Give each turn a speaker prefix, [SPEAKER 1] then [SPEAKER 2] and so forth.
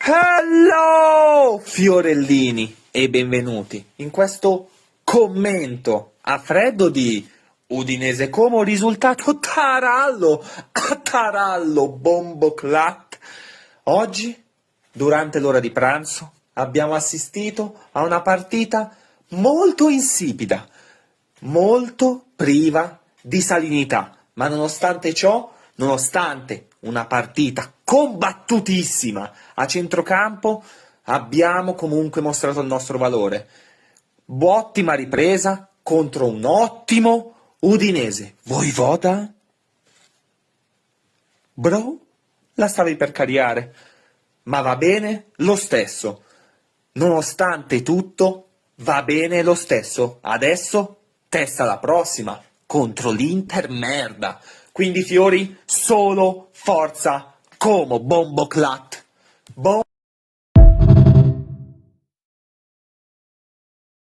[SPEAKER 1] Hello Fiorellini e benvenuti in questo commento a freddo di Udinese Como, risultato Tarallo a Tarallo Bomboclat. Oggi, durante l'ora di pranzo, abbiamo assistito a una partita molto insipida, molto priva di salinità, ma nonostante ciò, nonostante una partita combattutissima a centrocampo, abbiamo comunque mostrato il nostro valore. Ottima ripresa contro un ottimo Udinese. Voivoda? Bro? La stavi per cariare, ma va bene lo stesso. Nonostante tutto, va bene lo stesso. Adesso testa la prossima contro l'Inter merda. Quindi fiori, solo forza, como Bomboclat.